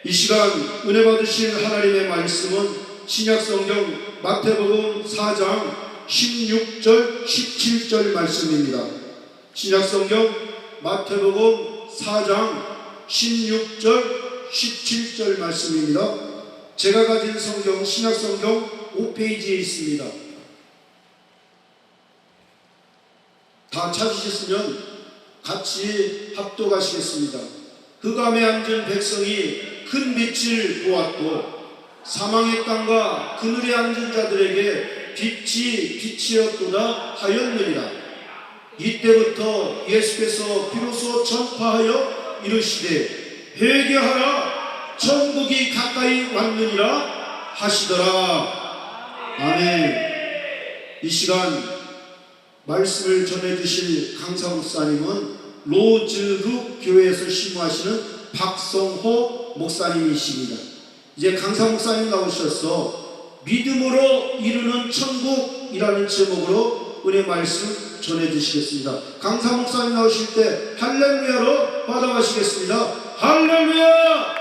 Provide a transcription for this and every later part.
이 시간 은혜 받으실 하나님의 말씀은 신약성경 마태복음 4장 16절 17절 말씀입니다. 신약성경 마태복음 4장 16절 17절 말씀입니다. 제가 가진 성경 신약성경 5페이지에 있습니다. 다 찾으셨으면 같이 합독하시겠습니다. 흑암에 앉은 백성이 큰 빛을 보았고 사망의 땅과 그늘에 앉은 자들에게 빛이었도다 하였느니라. 이때부터 예수께서 비로소 전파하여 이르시되 회개하라 천국이 가까이 왔느니라 하시더라. 아멘. 이 시간 말씀을 전해주실 강사 목사님은 로즈룩 교회에서 신무하시는 박성호 목사님이십니다. 이제 강사 목사님 나오셔서 믿음으로 이루는 천국이라는 제목으로 은혜 말씀 전해주시겠습니다. 강사 목사님 나오실 때 할렐루야로 받아가시겠습니다. 할렐루야!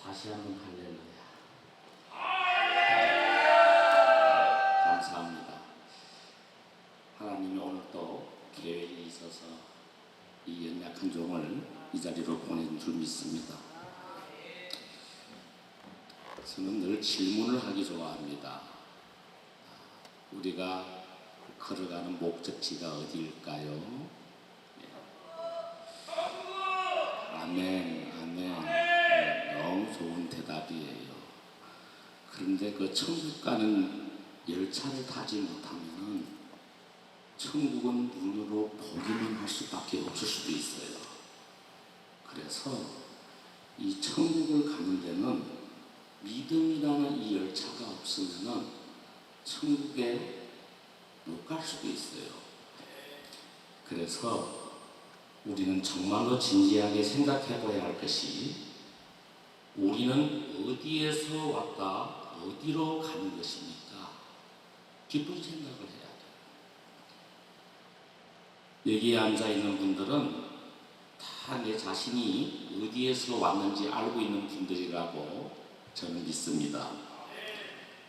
다시 한번 할렐루야. 감사합니다. 하나님이 오늘 또 기회에 있어서 이 연약한 종을 이 자리로 보낸 줄 믿습니다. 저는 늘 질문을 하기 좋아합니다. 우리가 걸어가는 목적지가 어디일까요? 아멘, 아멘. 너무 좋은 대답이에요. 그런데 그 천국 가는 열차를 타지 못하면 천국은 눈으로 보기만 할 수밖에 없을 수도 있어요. 그래서 이 천국을 가는 데는 믿음이라는 이 열차가 없으면 천국에 못 갈 수도 있어요. 그래서 우리는 정말로 진지하게 생각해 봐야 할 것이 우리는 어디에서 왔다 어디로 가는 것입니까? 깊은 생각을 해야 돼요. 여기에 앉아있는 분들은 다 내 자신이 어디에서 왔는지 알고 있는 분들이라고 저는 믿습니다.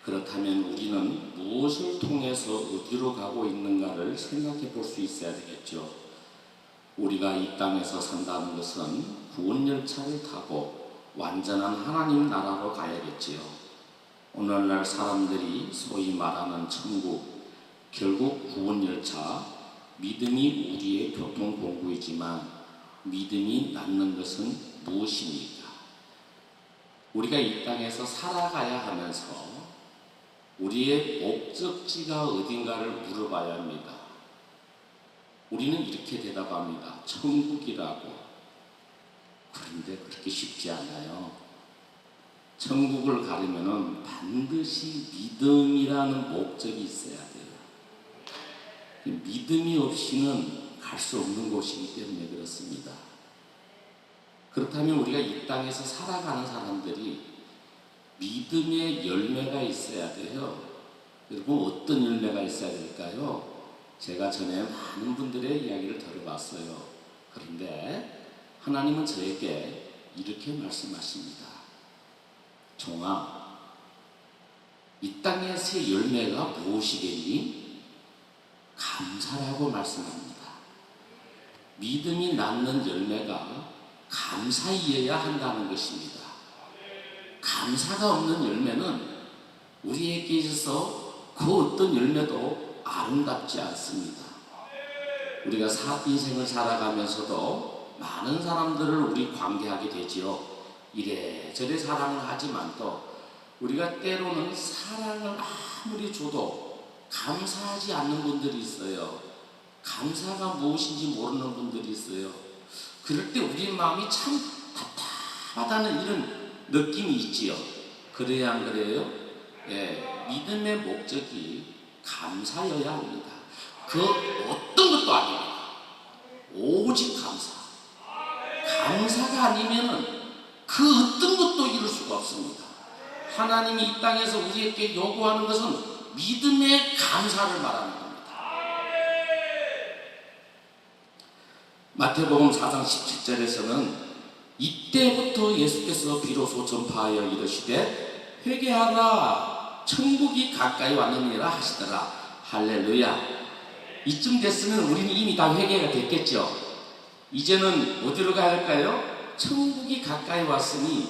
그렇다면 우리는 무엇을 통해서 어디로 가고 있는가를 생각해 볼 수 있어야 되겠죠. 우리가 이 땅에서 산다는 것은 구원열차를 타고 완전한 하나님 나라로 가야겠지요. 오늘날 사람들이 소위 말하는 천국, 결국 구원열차, 믿음이 우리의 교통공구이지만 믿음이 낳는 것은 무엇입니까? 우리가 이 땅에서 살아가야 하면서 우리의 목적지가 어딘가를 물어봐야 합니다. 우리는 이렇게 대답합니다. 천국이라고. 그런데 그렇게 쉽지 않아요. 천국을 가려면 반드시 믿음이라는 목적이 있어야 돼요. 믿음이 없이는 갈 수 없는 곳이기 때문에 그렇습니다. 그렇다면 우리가 이 땅에서 살아가는 사람들이 믿음의 열매가 있어야 돼요. 그리고 어떤 열매가 있어야 될까요? 제가 전에 많은 분들의 이야기를 들어봤어요. 그런데 하나님은 저에게 이렇게 말씀하십니다. 종아, 이 땅에서의 열매가 무엇이겠니? 감사라고 말씀합니다. 믿음이 낳는 열매가 감사이어야 한다는 것입니다. 감사가 없는 열매는 우리에게 있어서 그 어떤 열매도 아름답지 않습니다. 우리가 인생을 살아가면서도 많은 사람들을 우리 관계하게 되지요. 이래저래 사랑을 하지만 또 우리가 때로는 사랑을 아무리 줘도 감사하지 않는 분들이 있어요. 감사가 무엇인지 모르는 분들이 있어요. 그럴 때 우리 마음이 참 답답하다는 이런 느낌이 있지요. 그래야 안 그래요? 예, 믿음의 목적이 감사여야 합니다. 그 어떤 것도 아닙니다. 오직 감사. 감사가 아니면은 그 어떤 것도 이룰 수가 없습니다. 하나님이 이 땅에서 우리에게 요구하는 것은 믿음의 감사를 말하는 겁니다. 마태복음 4장 17절에서는 이때부터 예수께서 비로소 전파하여 이르시되 회개하라 천국이 가까이 왔느니라 하시더라. 할렐루야. 이쯤 됐으면 우리는 이미 다 회개가 됐겠죠. 이제는 어디로 가야 할까요? 천국이 가까이 왔으니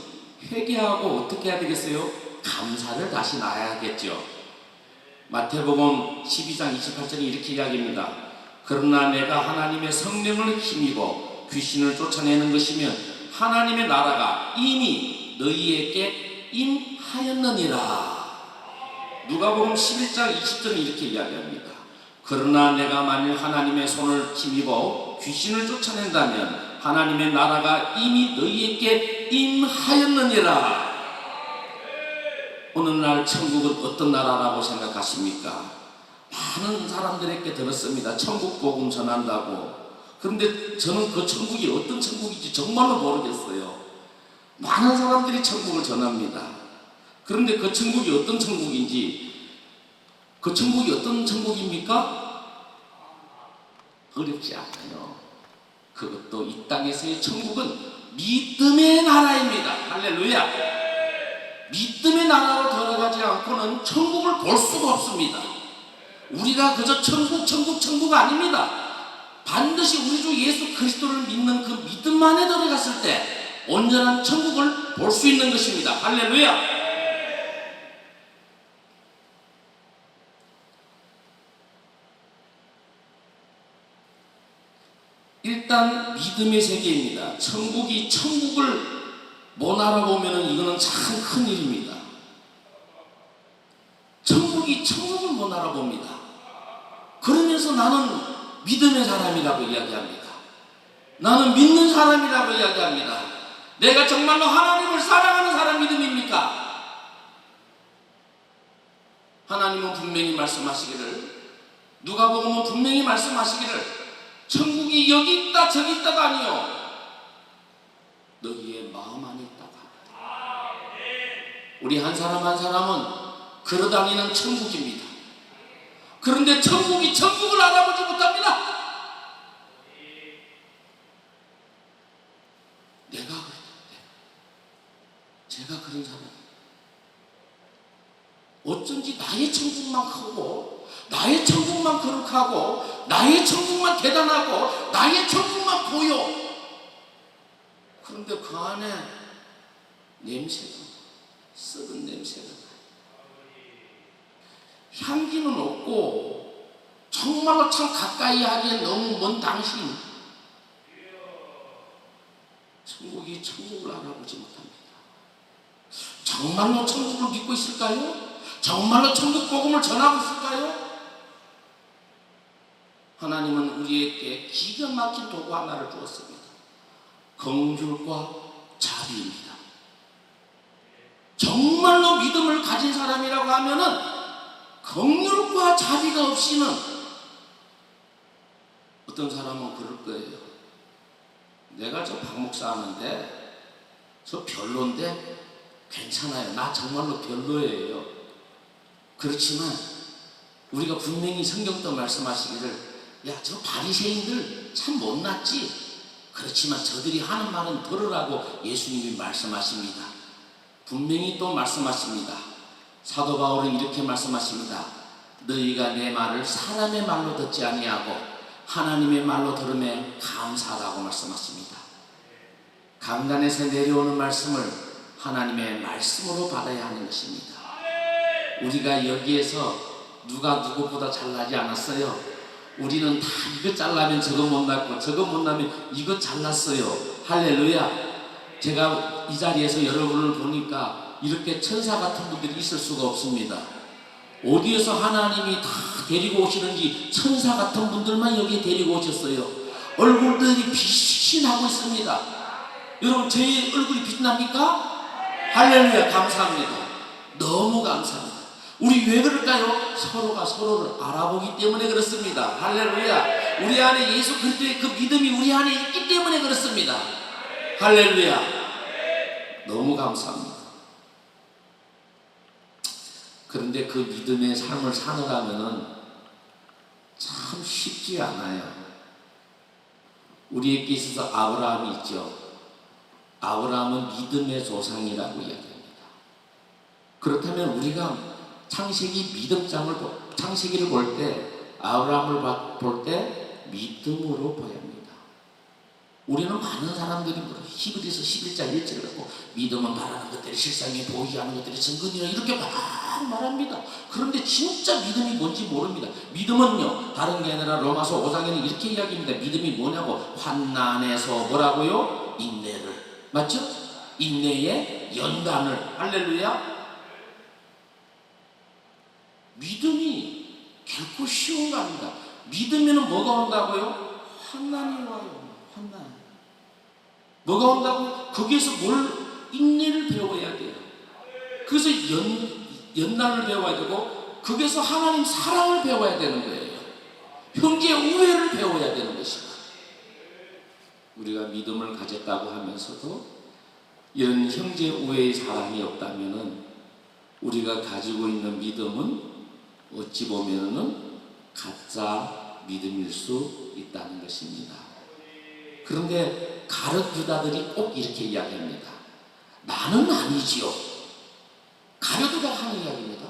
회개하고 어떻게 해야 되겠어요? 감사를 다시 나야겠죠. 마태복음 12장 28절에 이렇게 이야기합니다. 그러나 내가 하나님의 성령을 힘입어 귀신을 쫓아내는 것이면 하나님의 나라가 이미 너희에게 임하였느니라. 누가복음 11장 20절은 이렇게 이야기합니다. 그러나 내가 만일 하나님의 손을 힘입어 귀신을 쫓아낸다면 하나님의 나라가 이미 너희에게 임하였느니라. 오늘날 천국은 어떤 나라라고 생각하십니까? 많은 사람들에게 들었습니다. 천국 복음 전한다고. 그런데 저는 그 천국이 어떤 천국인지 정말로 모르겠어요. 많은 사람들이 천국을 전합니다. 그런데 그 천국이 어떤 천국인지, 그 천국이 어떤 천국입니까? 어렵지 않아요. 그것도 이 땅에서의 천국은 믿음의 나라입니다. 할렐루야. 믿음의 나라로 들어가지 않고는 천국을 볼 수가 없습니다. 우리가 그저 천국 아닙니다. 반드시 우리 주 예수 그리스도를 믿는 그 믿음 안에 들어갔을 때 온전한 천국을 볼 수 있는 것입니다. 할렐루야. 일단 믿음의 세계입니다. 천국을 못 알아보면 이거는 참 큰 일입니다. 천국을 못 알아봅니다. 그러면서 나는 믿음의 사람이라고 이야기합니다. 나는 믿는 사람이라고 이야기합니다. 내가 정말로 하나님을 사랑하는 사람 믿음입니까? 하나님은 분명히 말씀하시기를, 누가복음은 분명히 말씀하시기를 천국이 여기 있다 저기 있다가 아니요 너희의 마음 안에 있다가. 우리 한 사람 한 사람은 걸어다니는 천국입니다. 그런데 천국을 알아보지 못합니다. 내가 그랬는데, 제가 그런 사람. 어쩐지 나의 천국만 크고, 나의 천국만 거룩하고, 나의 천국만 대단하고, 나의 천국만 보여. 그런데 그 안에 냄새가, 썩은 냄새가 나요. 향기는 없고 정말로 참 가까이 하기엔 너무 먼 당신. 천국을 알아보지 못합니다. 정말로 천국을 믿고 있을까요? 정말로 천국 복음을 전하고 있을까요? 하나님은 우리에게 기가 막힌 도구 하나를 주었습니다. 긍휼과 자비입니다. 정말로 믿음을 가진 사람이라고 하면은 긍휼과 자비가 없이는, 어떤 사람은 그럴 거예요. 내가 저 박 목사 하는데 저 별론데 괜찮아요. 나 정말로 별로예요. 그렇지만 우리가 분명히 성경도 말씀하시기를, 야, 저 바리새인들 참 못났지. 그렇지만 저들이 하는 말은 들으라고 예수님이 말씀하십니다. 분명히 또 말씀하십니다. 사도 바울은 이렇게 말씀하십니다. 너희가 내 말을 사람의 말로 듣지 아니하고 하나님의 말로 들음에 감사하다고 말씀하십니다. 강단에서 내려오는 말씀을 하나님의 말씀으로 받아야 하는 것입니다. 우리가 여기에서 누가 누구보다 잘나지 않았어요. 우리는 다 이거 잘라면 저거 못났고 저거 못나면 이거 잘났어요. 할렐루야. 제가 이 자리에서 여러분을 보니까 이렇게 천사 같은 분들이 있을 수가 없습니다. 어디에서 하나님이 다 데리고 오시는지 천사 같은 분들만 여기에 데리고 오셨어요. 얼굴들이 빛이 나고 있습니다. 여러분, 제 얼굴이 빛납니까? 할렐루야. 감사합니다. 너무 감사합니다. 우리 왜 그럴까요? 서로가 서로를 알아보기 때문에 그렇습니다. 할렐루야. 우리 안에 예수 그리스도의 그 믿음이 우리 안에 있기 때문에 그렇습니다. 할렐루야. 너무 감사합니다. 그런데 그 믿음의 삶을 사느라면은 참 쉽지 않아요. 우리에게 있어서 아브라함이 있죠. 아브라함은 믿음의 조상이라고 이야기합니다. 그렇다면 우리가 창세기를 볼 때, 아브라함을 볼 때 믿음으로 봐야 합니다. 우리는 많은 사람들이 히브리서 11장 1절을 갖고 믿음은 바라는 것들이 실상에 보이지 않는 것들이 증거니라 이렇게 막 말합니다. 그런데 진짜 믿음이 뭔지 모릅니다. 믿음은요, 다른 게 아니라 로마서 5장에는 이렇게 이야기합니다. 믿음이 뭐냐고, 환난에서 뭐라고요? 인내를, 맞죠? 인내의 연단을. 할렐루야. 믿음이 결코 쉬운 거 아닙니다. 믿으면 뭐가 온다고요? 환난이 와요. 환난. 뭐가 온다고? 거기에서 인내를 배워야 돼요. 그래서 연단을 배워야 되고, 거기에서 하나님 사랑을 배워야 되는 거예요. 형제 우애를 배워야 되는 것입니다. 우리가 믿음을 가졌다고 하면서도 이런 형제 우애의 사랑이 없다면은 우리가 가지고 있는 믿음은 어찌 보면은 가짜 믿음일 수 있다는 것입니다. 그런데 가룟 유다들이 꼭 이렇게 이야기합니다. 나는 아니지요. 가룟 유다가 하는 이야기입니다.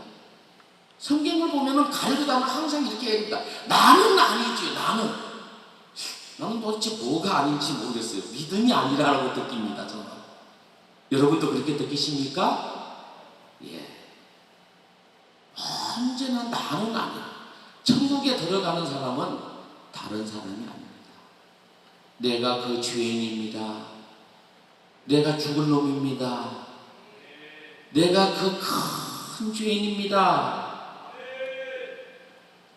성경을 보면은 가룟 유다는 항상 이렇게 얘기합니다. 나는 아니지요. 나는 도대체 뭐가 아닌지 모르겠어요. 믿음이 아니라고 느낍니다. 저는. 여러분도 그렇게 느끼십니까? 예. 언제나 나는 아니야. 천국에 들어가는 사람은 다른 사람이 아닙니다. 내가 그 죄인입니다. 내가 죽을 놈입니다. 내가 그 큰 죄인입니다.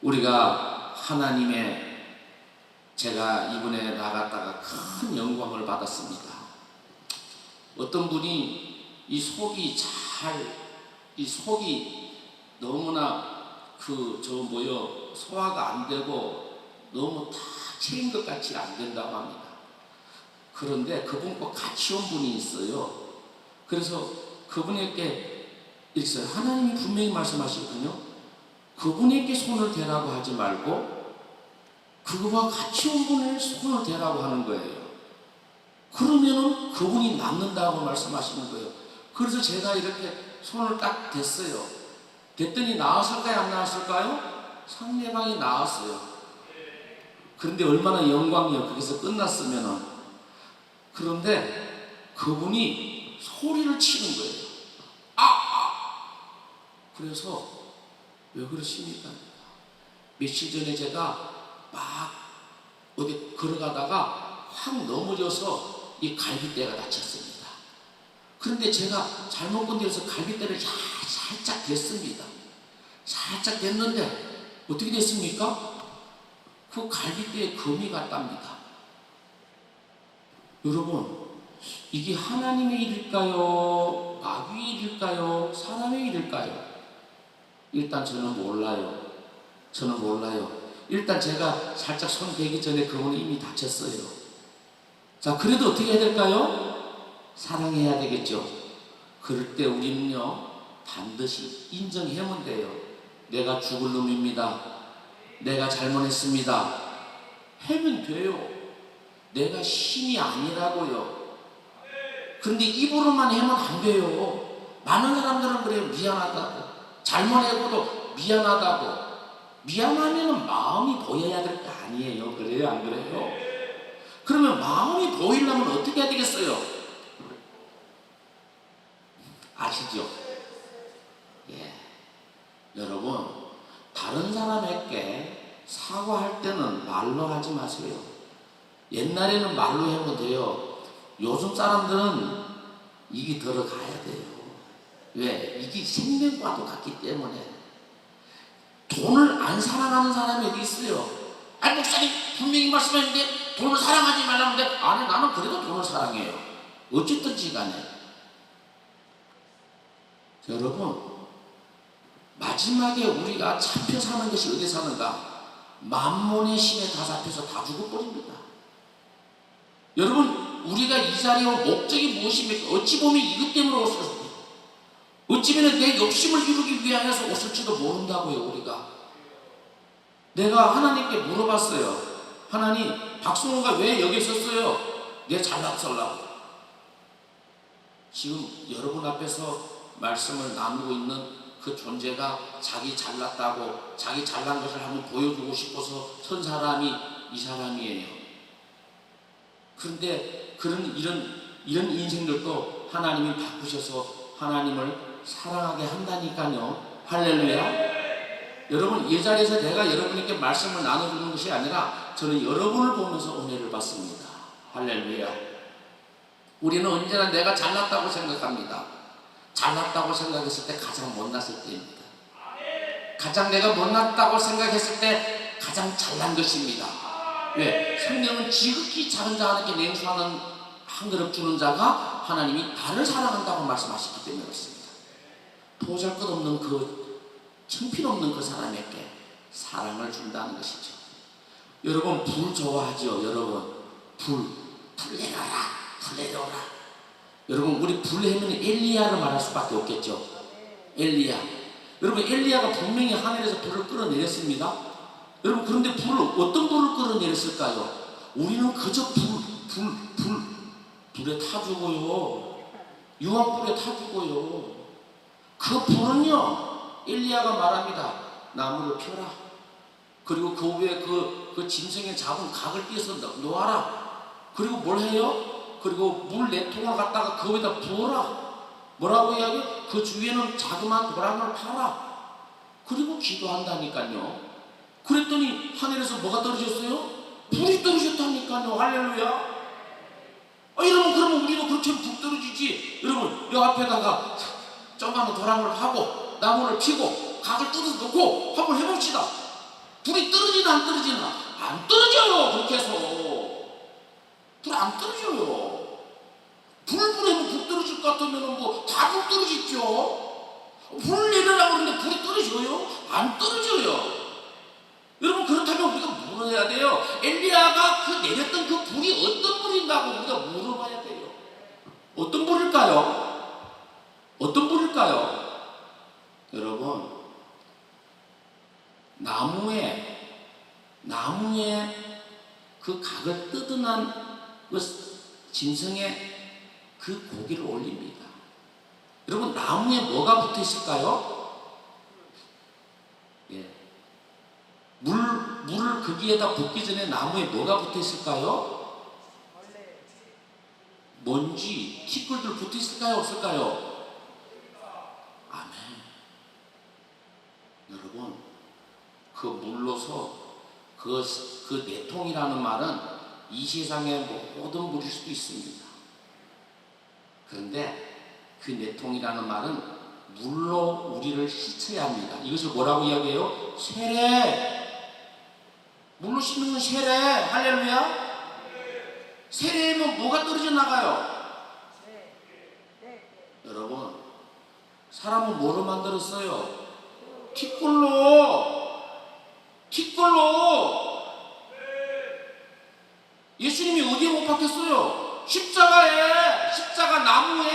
우리가 제가 이번에 나갔다가 큰 영광을 받았습니다. 어떤 분이 이 속이 너무나 소화가 안 되고 너무 다 채인 것 같이 안 된다고 합니다. 그런데 그분과 같이 온 분이 있어요. 그래서 그분에게 이렇게 하나님이 분명히 말씀하시거든요. 그분에게 손을 대라고 하지 말고 그와 같이 온 분을 손을 대라고 하는 거예요. 그러면은 그분이 낫는다고 말씀하시는 거예요. 그래서 제가 이렇게 손을 딱 댔어요. 됐더니 나았을까요? 안 나았을까요? 상대방이 나았어요. 그런데 얼마나 영광이요. 거기서 끝났으면은. 그런데 그분이 소리를 치는 거예요. 그래서 왜 그러십니까? 며칠 전에 제가 막 어디 걸어가다가 확 넘어져서 이 갈비뼈가 다쳤습니다. 그런데 제가 잘못 건드려서 갈비뼈를 살짝 댔습니다. 살짝 댔는데 어떻게 됐습니까? 그 갈비뼈에 금이 갔답니다. 여러분, 이게 하나님의 일일까요? 마귀의 일일까요? 사람의 일일까요? 일단 저는 몰라요. 일단 제가 살짝 손 대기 전에 그분은 이미 다쳤어요. 자, 그래도 어떻게 해야 될까요? 사랑해야 되겠죠. 그럴 때 우리는요, 반드시 인정하면 돼요. 내가 죽을 놈입니다. 내가 잘못했습니다. 하면 돼요. 내가 신이 아니라고요. 그런데 입으로만 하면 안 돼요. 많은 사람들은 그래요. 미안하다고. 잘못해고도 미안하다고. 미안하면 마음이 보여야 될 거 아니에요. 그래요? 안 그래요? 그러면 마음이 보이려면 어떻게 해야 되겠어요? 아시죠? 예. 여러분, 다른 사람에게 사과할 때는 말로 하지 마세요. 옛날에는 말로 하면 돼요. 요즘 사람들은 이게 들어가야 돼요. 왜? 이게 생명과도 같기 때문에. 돈을 안 사랑하는 사람이 어디 있어요? 아니, 목사님 분명히 말씀하셨는데 돈을 사랑하지 말라는데, 아니, 나는 그래도 돈을 사랑해요. 어쨌든지 간에. 여러분, 마지막에 우리가 잡혀 사는 것이 어디 사는가? 만몬의 신에 다 잡혀서 다 죽어버립니다. 여러분, 우리가 이 자리에 온 목적이 무엇입니까? 어찌 보면 이것 때문에 왔습니다. 어찌면 내 욕심을 이루기 위하여서 오실지도 모른다고요. 우리가 내가 하나님께 물어봤어요. 하나님, 박승호가 왜 여기 있었어요? 내 잘났으려고. 지금 여러분 앞에서 말씀을 나누고 있는 그 존재가 자기 잘났다고, 자기 잘난 것을 한번 보여주고 싶어서 선 사람이 이 사람이에요. 그런데 이런 인생들도 하나님이 바꾸셔서 하나님을 사랑하게 한다니까요. 할렐루야. 여러분, 이 자리에서 내가 여러분에게 말씀을 나눠주는 것이 아니라 저는 여러분을 보면서 은혜를 받습니다. 할렐루야. 우리는 언제나 내가 잘났다고 생각합니다. 잘났다고 생각했을 때 가장 못났을 때입니다. 가장 내가 못났다고 생각했을 때 가장 잘난 것입니다. 왜? 성령은 지극히 작은 자에게 냉수하는 한 그릇 주는 자가 하나님이 나를 사랑한다고 말씀하셨기 때문에 그렇습니다. 보잘것없는 그 형편없는 그 사람에게 사랑을 준다는 것이죠. 여러분, 불 좋아하죠? 여러분, 불 내려라. 여러분, 우리 불 하면 엘리야를 말할 수밖에 없겠죠. 엘리야. 여러분, 엘리야가 분명히 하늘에서 불을 끌어내렸습니다. 여러분, 그런데 어떤 불을 끌어내렸을까요? 우리는 그저 불에 타 죽어요. 유황불에 타 죽어요. 그 불은요, 엘리야가 말합니다. 나무를 펴라. 그리고 그 위에 그 짐승에 잡은 각을 띄어서 놓아라. 그리고 뭘 해요? 그리고 물 4통을 갖다가 그 위에다 부어라. 뭐라고 이야기해요? 그 주위에는 자그마한 도랑을 파라. 그리고 기도한다니까요. 그랬더니 하늘에서 뭐가 떨어졌어요? 불이 떨어졌다니까요. 할렐루야. 여러분, 그러면 우리도 그렇게 하면 불 떨어지지. 여러분, 이 앞에다가 조그마한 도랑을 하고 나무를 피고 각을 뜯어서 놓고 한번 해봅시다. 불이 떨어지나 안 떨어지나? 안 떨어져요. 그렇게 해서 불 안 떨어져요. 불하면 불 떨어질 것 같으면 다 불 떨어지죠. 불 내려라고 그러는데 불이 떨어져요? 안 떨어져요. 여러분, 그렇다면 우리가 뭘 해야 돼요? 엘리야가 그 내렸던 그 불이 어떤 불인가고 우리가 물어봐야 돼요. 어떤 불일까요? 어떤 불일까요? 여러분, 나무에 그 각을 뜯어난 그 짐승에 그 고기를 올립니다. 여러분, 나무에 뭐가 붙어 있을까요? 예. 물을 거기에다 붓기 전에 나무에 뭐가 붙어 있을까요? 먼지, 티끌들 붙어 있을까요? 없을까요? 아멘. 여러분, 그 물로서 그 내통이라는 말은 이 세상의 모든 물일 수도 있습니다. 그런데 그 내통이라는 말은 물로 우리를 씻어야 합니다. 이것을 뭐라고 이야기해요? 세례. 물로 씻는 건 세례. 할렐루야. 세례하면 뭐가 떨어져 나가요? 여러분, 사람은 뭐로 만들었어요? 티끌로. 예수님이 어디에 못 박혔어요? 십자가 나무에.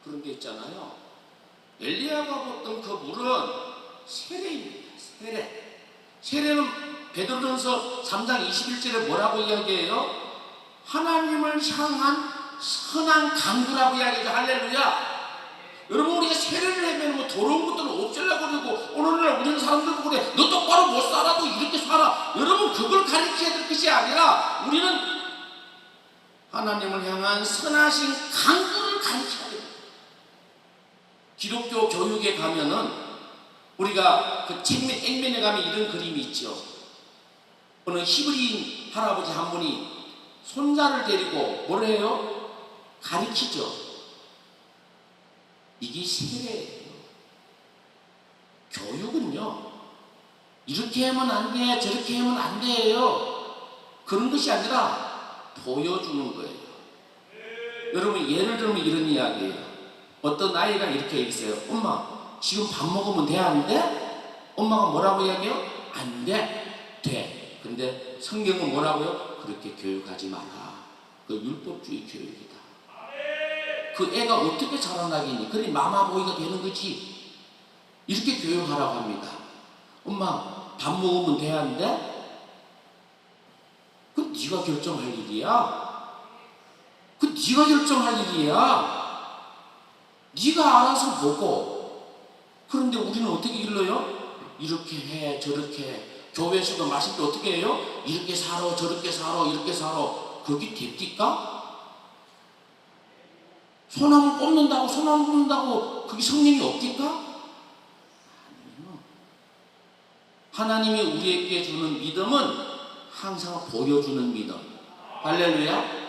그런 게 있잖아요. 엘리야가 봤던 그 물은 세례입니다. 세례는 베드로전서 3장 21절에 뭐라고 이야기해요? 하나님을 향한 선한 강구라고 이야기하죠. 할렐루야. 여러분, 우리가 세례를 하면 더러운 것들을 없애려고 그러고, 오늘날 우리는 사람들 보고 그래, 너 똑바로 못 살아도 이렇게 살아. 여러분, 그걸 가르쳐야 될 것이 아니라 우리는 하나님을 향한 선하신 강구를 가르쳐야 됩니다. 기독교 교육에 가면은 우리가 그 책면 액면에 가면 이런 그림이 있죠. 어느 히브리인 할아버지 한 분이 손자를 데리고 뭘 해요? 가르치죠. 이게 세례예요. 교육은요, 이렇게 하면 안 돼, 저렇게 하면 안 돼요. 그런 것이 아니라 보여주는 거예요. 여러분, 예를 들면 이런 이야기예요. 어떤 아이가 이렇게 얘기했어요. 엄마, 지금 밥 먹으면 돼? 안 돼? 엄마가 뭐라고 이야기해요? 안 돼. 돼. 근데 성경은 뭐라고요? 그렇게 교육하지 마라. 그 율법주의 교육이다. 그 애가 어떻게 자라나겠니? 그래 마마보이가 되는 거지. 이렇게 교육하라고 합니다. 엄마 밥 먹으면 되는데? 그 네가 결정할 일이야. 그 네가 결정할 일이야. 네가 알아서 보고. 그런데 우리는 어떻게 일러요? 이렇게 해 저렇게 해. 교회에서도 말씀 때 어떻게 해요? 이렇게 살아 저렇게 살아 이렇게 살아. 그게 됩니까? 소나무 뽑는다고 그게 성령이 없겠까? 아니요. 하나님이 우리에게 주는 믿음은 항상 보여주는 믿음. 할렐루야.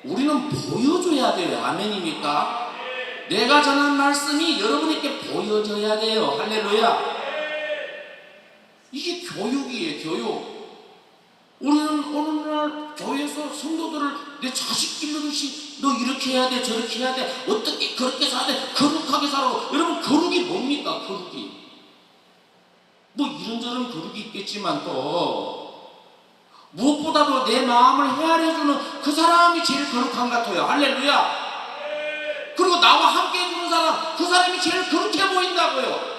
우리는 보여줘야 돼요. 아멘입니까? 내가 전한 말씀이 여러분에게 보여져야 돼요. 할렐루야. 이게 교육이에요. 교육. 우리는 오늘날 교회에서 성도들을 내 자식 기르듯이 너 이렇게 해야 돼 저렇게 해야 돼 어떻게 그렇게 살아야 돼 거룩하게 살아. 여러분 거룩이 뭡니까? 거룩이 뭐 이런저런 거룩이 있겠지만 또 무엇보다도 내 마음을 헤아려주는 그 사람이 제일 거룩한 것 같아요. 할렐루야. 그리고 나와 함께 해주는 사람 그 사람이 제일 거룩해 보인다고요.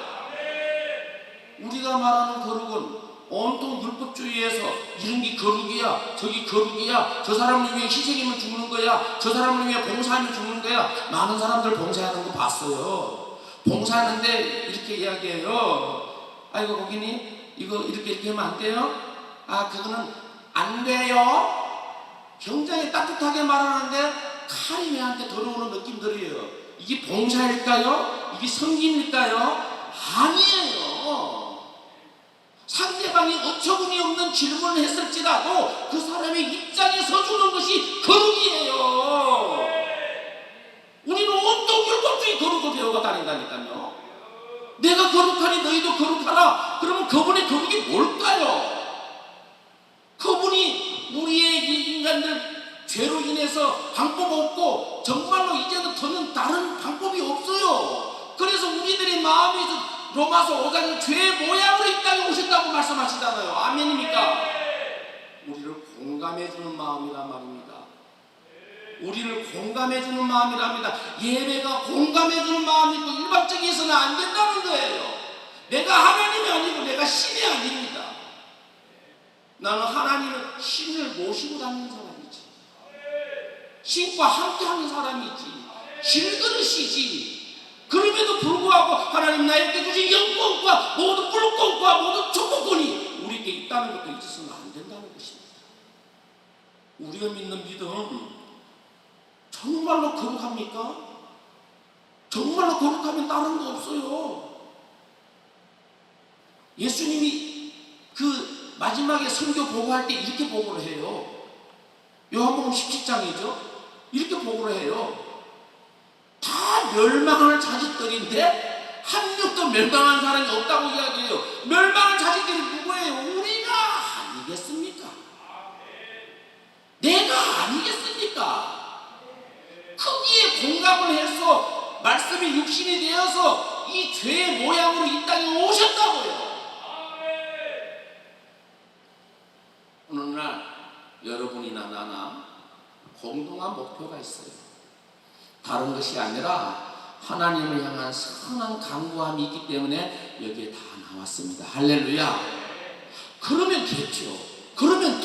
우리가 말하는 거룩은 온통 율법주의에서 이런 게 거룩이야 저기 거룩이야 저 사람을 위해 희생이면 죽는 거야 저 사람을 위해 봉사하면 죽는 거야. 많은 사람들 봉사하는 거 봤어요. 봉사하는데 이렇게 이야기해요. 아이고 고객님 이거 이렇게 하면 안 돼요? 아 그거는 안 돼요? 굉장히 따뜻하게 말하는데 칼이 왜한테 들어오는 느낌 들어요. 이게 봉사일까요? 이게 성기일까요? 아니에요. 상대방이 어처구니 없는 질문을 했을지라도 그 사람의 입장에 서주는 것이 거룩이에요. 우리는 온통 율법주의 거룩을 배워가 다닌다니까요. 내가 거룩하니 너희도 거룩하라. 그러면 그분의 거룩이 뭘까요? 그분이 우리의 이 인간들 죄로 인해서 방법 없고 정말로 이제는 더는 다른 방법이 없어요. 그래서 우리들의 마음이 로마서 5장 죄의 모양으로 이 땅에 오셨다고 말씀하시잖아요. 아멘입니까? 우리를 공감해주는 마음이란 말입니다. 우리를 공감해주는 마음이랍니다. 예배가 공감해주는 마음이고 일방적이어서는 안 된다는 거예요. 내가 하나님이 아니고 내가 신이 아닙니다. 나는 하나님을 신을 모시고 다니는 사람이지. 신과 함께하는 사람이지. 질그릇이지. 그럼에도 불구하고 하나님 나에게 주신 영권과 모든 물권과 모든 축복권이 우리에게 있다는 것도 잊어서는 안 된다는 것입니다. 우리가 믿는 믿음 정말로 거룩합니까? 정말로 거룩하면 다른 거 없어요. 예수님이 그 마지막에 선교 보고할 때 이렇게 보고를 해요. 요한복음 17장이죠. 이렇게 보고를 해요. 다 멸망할 자식들인데 한 명도 멸망한 사람이 없다고 이야기해요. 멸망할 자식들이 누구예요? 우리가 아니겠습니까? 내가 아니겠습니까? 크기에 공감을 해서 말씀이 육신이 되어서 이 죄의 모양으로 이 땅에 오셨다고요. 오늘날 여러분이나 나나 공동한 목표가 있어요. 다른 것이 아니라 하나님을 향한 선한 간구함이 있기 때문에 여기에 다 나왔습니다. 할렐루야. 그러면 됐죠. 그러면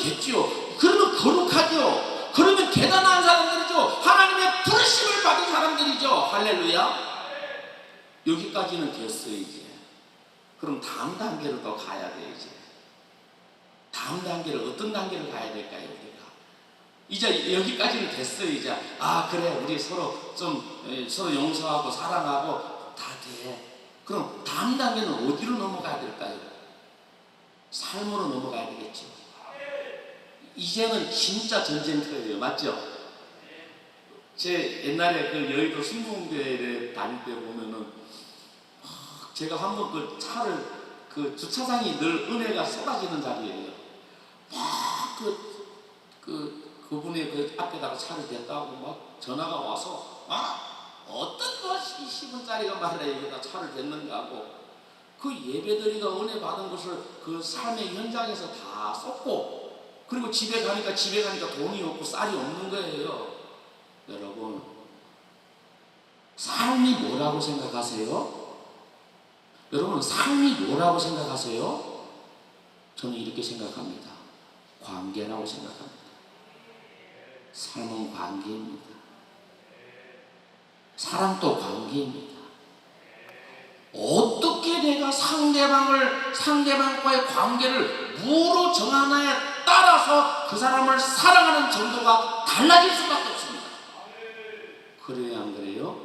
거룩하죠. 그러면 대단한 사람들이죠. 하나님의 부르심을 받은 사람들이죠. 할렐루야. 여기까지는 됐어요. 이제 그럼 다음 단계로 더 가야 돼요. 다음 단계를 어떤 단계를 가야 될까요? 우리가 이제 여기까지는 됐어요. 이제 그래 우리 서로 좀 서로 용서하고 사랑하고 다 돼. 그럼 다음 단계는 어디로 넘어가야 될까요? 삶으로 넘어가야 되겠죠. 이제는 진짜 전쟁터예요. 맞죠? 제 옛날에 그 여의도 순복음교회에 다닐 때 보면은 제가 한번 그 차를 그 주차장이 늘 은혜가 쏟아지는 자리예요. 막 그분의 그 앞에다가 차를 댔다고 막 전화가 와서 어떤 것이 10원짜리가 말이야 여기다 차를 댔는가 하고 그 예배드리가 은혜 받은 것을 그 삶의 현장에서 다 썼고 그리고 집에 가니까 돈이 없고 쌀이 없는 거예요. 여러분 삶이 뭐라고 생각하세요? 여러분, 삶이 뭐라고 생각하세요? 저는 이렇게 생각합니다. 관계라고 생각합니다. 삶은 관계입니다. 사랑도 관계입니다. 어떻게 내가 상대방과의 관계를 뭐로 정하느냐에 따라서 그 사람을 사랑하는 정도가 달라질 수밖에 없습니다. 그래요, 안 그래요?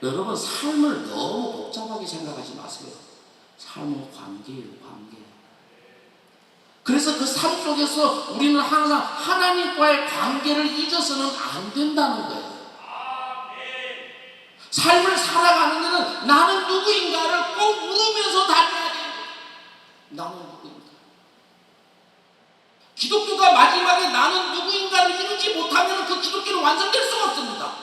여러분, 삶을 너무 복잡하게 생각하지 마세요. 삶은 관계예요, 관계. 그래서 그 삶 속에서 우리는 항상 하나님과의 관계를 잊어서는 안 된다는 거예요. 삶을 살아가는 데는 나는 누구인가를 꼭 물으면서 다녀야 돼요. 나는 누구인가? 기독교가 마지막에 나는 누구인가를 이루지 못하면 그 기독교는 완성될 수가 없습니다.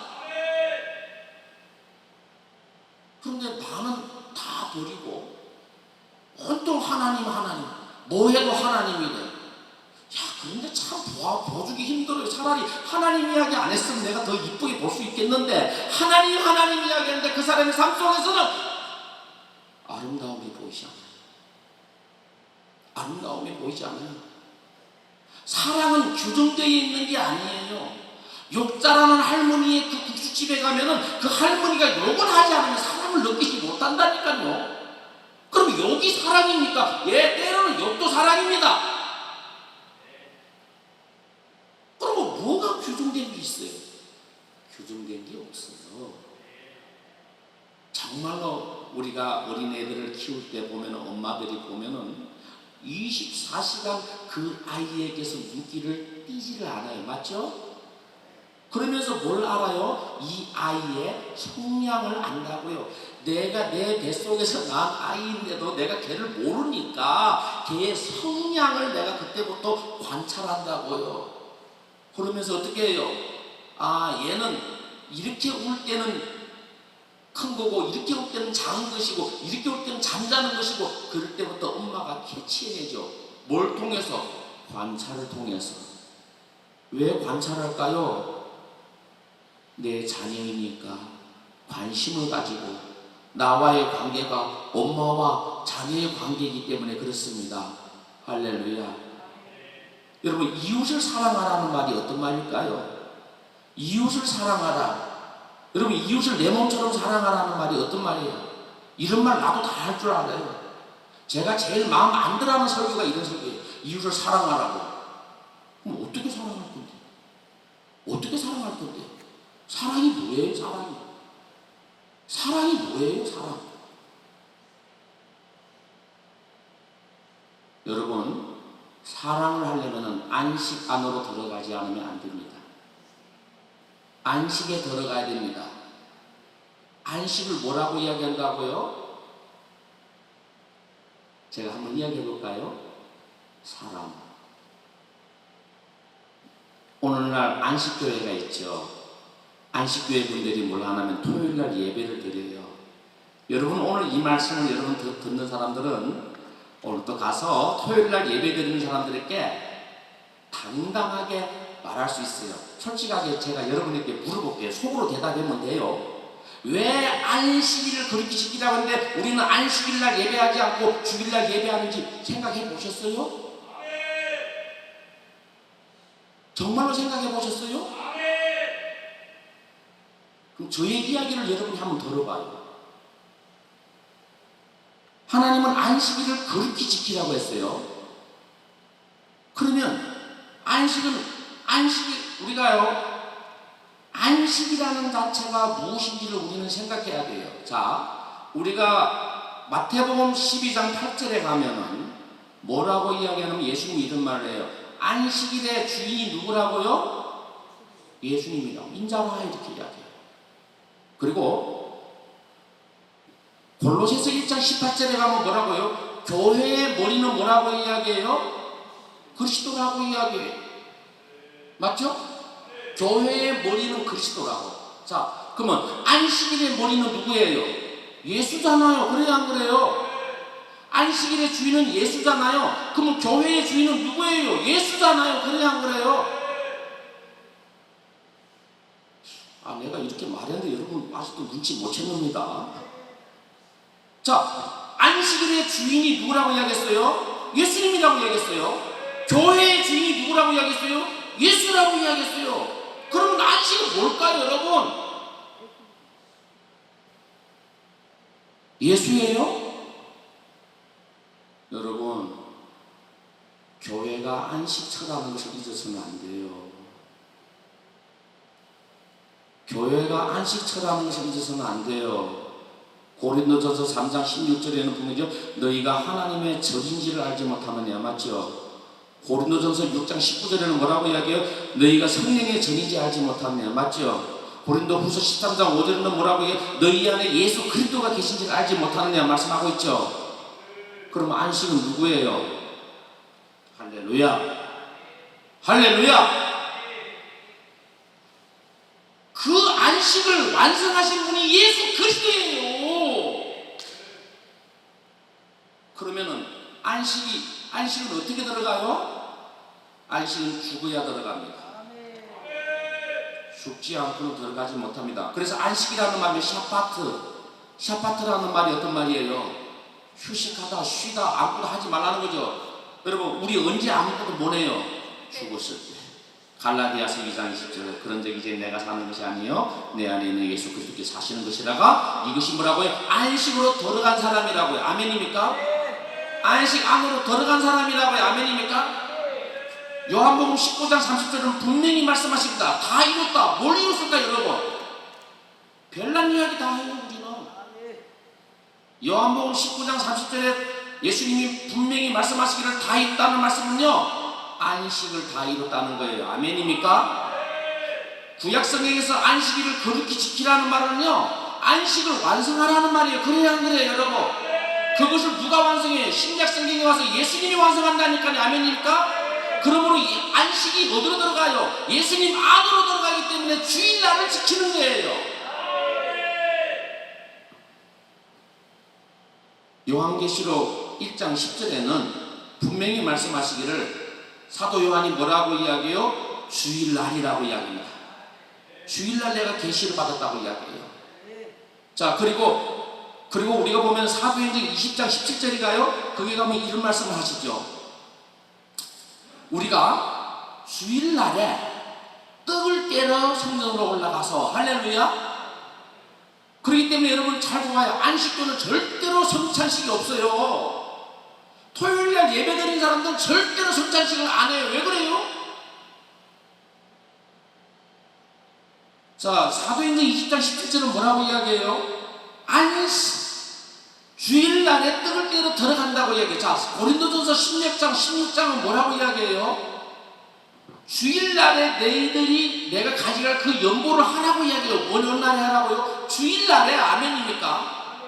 그런데 나는 다 버리고 온통 하나님 뭐 해도 하나님이네. 야, 그런데 참 보여주기 힘들어요. 차라리 하나님 이야기 안 했으면 내가 더 이쁘게 볼 수 있겠는데 하나님 이야기하는데 그 사람의 삶 속에서는 아름다움이 보이지 않아요. 아름다움이 보이지 않아요. 사랑은 규정되어 있는 게 아니에요. 욕자라는 할머니의 그 국수집에 가면은 그 할머니가 욕을 하지 않으면 사랑을 느끼지 못한다니까요. 그럼 욕이 사랑입니까? 예, 때로는 욕도 사랑입니다. 그럼 뭐가 규정된 게 있어요? 규정된 게 없어요. 정말로 우리가 어린애들을 키울 때 보면 엄마들이 보면은 24시간 그 아이에게서 눈길을 띄지를 않아요. 맞죠? 그러면서 뭘 알아요? 이 아이의 성향을 안다고요. 내가 내 뱃속에서 난 아이인데도 내가 걔를 모르니까 걔의 성향을 내가 그때부터 관찰한다고요. 그러면서 어떻게 해요? 아, 얘는 이렇게 울 때는 큰 거고 이렇게 올 때는 작은 것이고 이렇게 올 때는 잠자는 것이고 그럴 때부터 엄마가 캐치해내죠. 뭘 통해서? 관찰을 통해서. 왜 관찰할까요? 내 자녀이니까 관심을 가지고 나와의 관계가 엄마와 자녀의 관계이기 때문에 그렇습니다. 할렐루야. 여러분, 이웃을 사랑하라는 말이 어떤 말일까요? 이웃을 사랑하라. 여러분, 이웃을 내 몸처럼 사랑하라는 말이 어떤 말이에요? 이런 말 나도 다 할 줄 알아요. 제가 제일 마음 안 들어하는 설교가 이런 설교예요. 이웃을 사랑하라고. 그럼 어떻게 사랑할 건데? 어떻게 사랑할 건데? 사랑이 뭐예요, 사랑이? 사랑이 뭐예요, 사랑? 여러분, 사랑을 하려면 안식 안으로 들어가지 않으면 안 됩니다. 안식에 들어가야 됩니다. 안식을 뭐라고 이야기한다고요? 제가 한번 이야기해 볼까요? 사랑. 오늘날 안식교회가 있죠. 안식교회 분들이 뭘 하냐면 토요일날 예배를 드려요. 여러분, 오늘 이 말씀을 여러분 듣는 사람들은 오늘 또 가서 토요일날 예배 드리는 사람들에게 당당하게 말할 수 있어요. 솔직하게 제가 여러분에게 물어볼게요. 속으로 대답하면 돼요. 왜 안식일을 그렇게 지키라고 하는데 우리는 안식일날 예배하지 않고 주일날 예배하는지 생각해 보셨어요? 정말로 생각해 보셨어요? 그럼 저의 이야기를 여러분이 한번 들어봐요. 하나님은 안식일을 그렇게 지키라고 했어요. 그러면 우리가요, 안식이라는 자체가 무엇인지를 우리는 생각해야 돼요. 자, 우리가 마태복음 12장 8절에 가면은 뭐라고 이야기하냐면 예수님이 이런 말을 해요. 안식일의 주인이 누구라고요? 예수님이라고. 인자라 이렇게 이야기해요. 그리고 골로새서 1장 18절에 가면 뭐라고요? 교회의 머리는 뭐라고 이야기해요? 그리스도라고 이야기해요. 맞죠? 교회의 머리는 그리스도라고. 자, 그러면 안식일의 머리는 누구예요? 예수잖아요. 그래요, 안 그래요? 안식일의 주인은 예수잖아요. 그러면 교회의 주인은 누구예요? 예수잖아요. 그래요, 안 그래요? 내가 이렇게 말했는데 여러분 아직도 눈치 못 챘습니다. 자, 안식일의 주인이 누구라고 이야기했어요? 예수님이라고 이야기했어요. 교회의 주인이 누구라고 이야기했어요? 예수라고 이야기했어요. 그러면 안식은 뭘까요, 여러분? 예수예요? 여러분, 교회가 안식처라는 것을 잊어서는 안 돼요. 교회가 안식처라는 것을 잊어서는 안 돼요. 고린도전서 3장 16절에는 분명히요, 너희가 하나님의 절인지를 알지 못하느냐, 맞죠? 고린도전서 6장 19절에는 뭐라고 이야기해요? 너희가 성령의 절인지 알지 못하느냐, 맞죠? 고린도후서 13장 5절에는 뭐라고 해요? 너희 안에 예수 그리스도가 계신지를 알지 못하느냐 말씀하고 있죠. 그럼 안식은 누구예요? 할렐루야, 할렐루야. 그 안식을 완성하신 분이 예수 그리스도예요. 그러면은 안식은 어떻게 들어가요? 안식은 죽어야 들어갑니다. 죽지 않고는 들어가지 못합니다. 그래서 안식이라는 말이 샤파트라는 말이 어떤 말이에요? 휴식하다, 쉬다, 아무것도 하지 말라는 거죠. 여러분, 우리 언제 아무것도 못 해요? 죽었을 때. 갈라디아서 2장 20절에 그런 적 이제 내가 사는 것이 아니요 내 안에 있는 예수 그리스도께서 사시는 것이라가 이것이 뭐라고요? 안식으로 들어간 사람이라고요. 아멘입니까? 안식 안으로 들어간 사람이라고요. 아멘입니까? 요한복음 19장 30절은 분명히 말씀하십니다. 다 이뤘다. 뭘 이뤘을까 여러분? 별난 이야기 다 해요 우리는. 요한복음 19장 30절에 예수님이 분명히 말씀하시기를 다 이뤘다는 말씀은요, 안식을 다 이뤘다는 거예요. 아멘입니까? 구약성경에서 안식일을 거룩히 지키라는 말은요, 안식을 완성하라는 말이에요. 그래야 안 그래요 여러분? 그것을 누가 완성해요? 신약성경에 와서 예수님이 완성한다니까요. 아멘입니까? 그러므로 이 안식이 어디로 들어가요? 예수님 안으로 들어가기 때문에 주일날을 지키는 거예요. 요한계시록 1장 10절에는 분명히 말씀하시기를 사도 요한이 뭐라고 이야기해요? 주일날이라고 이야기합니다. 주일날 내가 계시를 받았다고 이야기해요. 자, 그리고 우리가 보면 사도행전 20장 17절인가요? 거기 가면 이런 말씀을 하시죠. 우리가 주일날에 떡을 떼러 성전으로 올라가서, 할렐루야. 그렇기 때문에 여러분 잘 봐요. 안식교는 절대로 성찬식이 없어요. 토요일날 예배드린 사람들은 절대로 성찬식을 안 해요. 왜 그래요? 자, 사도행전 20장 17절은 뭐라고 이야기해요? 주일날에 떡을 떼러 들어간다고 이야기해요. 자, 고린도전서 16장은 뭐라고 이야기해요? 주일날에 너희들이 내가 가져갈 그 연보를 하라고 이야기해요. 월요일날에 하라고요? 주일날에. 아멘입니까?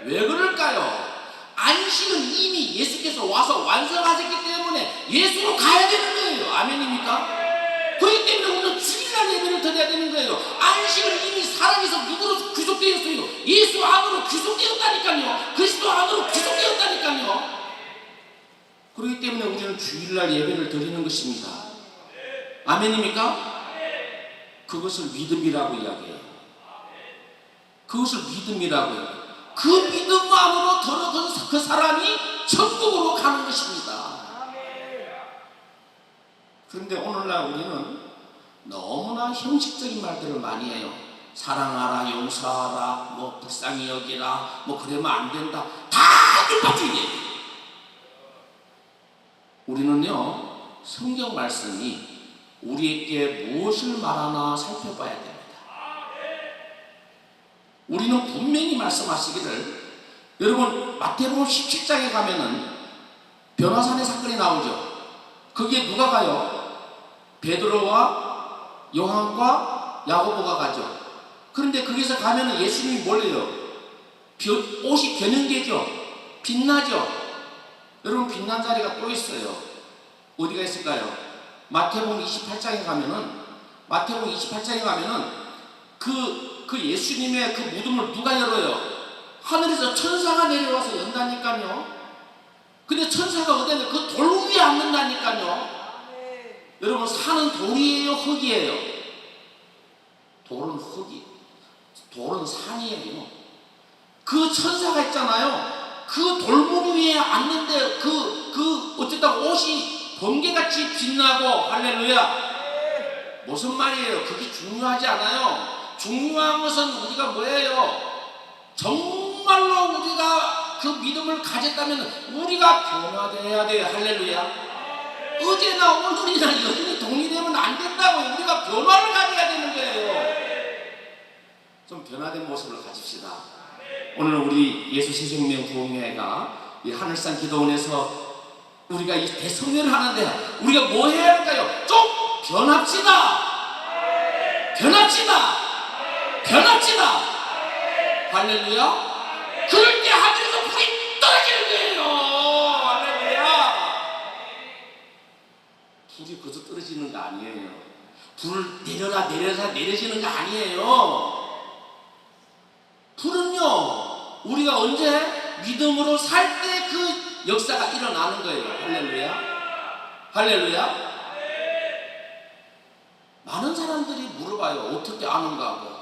왜 그럴까요? 안식은 이미 예수께서 와서 완성하셨기 때문에 예수로 가야 되는 거예요. 아멘입니까? 그렇기 때문에 우리는 주일날 예배를 드려야 되는 거예요. 안식은 이미 사랑에서 누구로 귀속되었어요? 예수 안으로 귀속되었다니까요. 그리스도 안으로 귀속되었다니까요. 그렇기 때문에 우리는 주일날 예배를 드리는 것입니다. 아멘입니까? 그것을 믿음이라고 이야기해요. 그것을 믿음이라고 해요. 그 믿음만으로 들어간 그 사람이 천국으로 가는 것입니다. 그런데 오늘날 우리는 너무나 형식적인 말들을 많이 해요. 사랑하라, 용서하라, 뭐 불쌍히 여기라, 뭐 그러면 안 된다. 다 율법주의예요. 우리는요, 성경 말씀이 우리에게 무엇을 말하나 살펴봐야 됩니다. 우리는 분명히 말씀하시기를, 여러분 마태복음 17장에 가면은 변화산의 사건이 나오죠. 거기에 누가 가요? 베드로와 요한과 야고보가 가죠. 그런데 거기서 가면은 예수님이 뭘 해요? 옷이 변형되죠. 빛나죠. 여러분 빛난 자리가 또 있어요. 어디가 있을까요? 마태복음 28장에 가면은 그 예수님의 그 무덤을 누가 열어요? 하늘에서 천사가 내려와서 연다니까요. 근데 천사가 어디에 그 돌 위에 앉는다니까요. 여러분 산은 돌이에요, 흙이에요? 돌은 흙이, 돌은 산이에요. 그 천사가 있잖아요. 그 돌무리 위에 앉는데 어쨌든 옷이 번개같이 빛나고, 할렐루야. 무슨 말이에요? 그게 중요하지 않아요. 중요한 것은 우리가 뭐예요? 정말로 우리가 그 믿음을 가졌다면 우리가 변화되어야 돼요. 할렐루야. 어제나 오늘이나 여전히 동일되면 안 된다고요. 우리가 변화를 가져야 되는 거예요. 좀 변화된 모습을 가집시다. 오늘 우리 예수 새생명 부흥회가 이 하늘산 기도원에서 우리가 이 대성회를 하는데 우리가 뭐 해야 할까요? 좀 변합시다. 변합시다. 변합시다. 할렐루야. 그럴 때 하늘에서 불이 떨어지는 거예요. 할렐루야. 불이 그저 떨어지는 거 아니에요. 불을 내려라 내려지는 거 아니에요. 불은요, 우리가 언제 믿음으로 살 때 그 역사가 일어나는 거예요. 할렐루야. 할렐루야. 많은 사람들이 물어봐요. 어떻게 아는가 하고.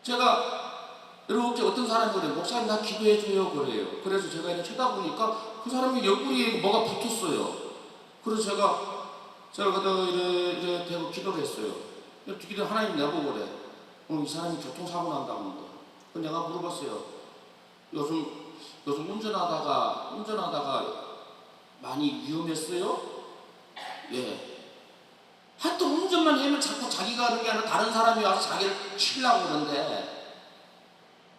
제가 이렇게 어떤 사람들이 목사님 나 기도해줘요 그래요. 그래서 제가 이렇게 쳐다보니까 그 사람이 옆구리에 뭐가 붙었어요. 그래서 제가 그때 이래 대고 기도를 했어요. 기도 하나님 내보고 그래. 이 사람이 교통사고 난다고 하는 거야. 그래서 내가 물어봤어요. 요즘 운전하다가 많이 위험했어요? 예. 하여튼 운전만 하면 자꾸 자기가 하는 게 아니라 다른 사람이 와서 자기를 치려고 그러는데,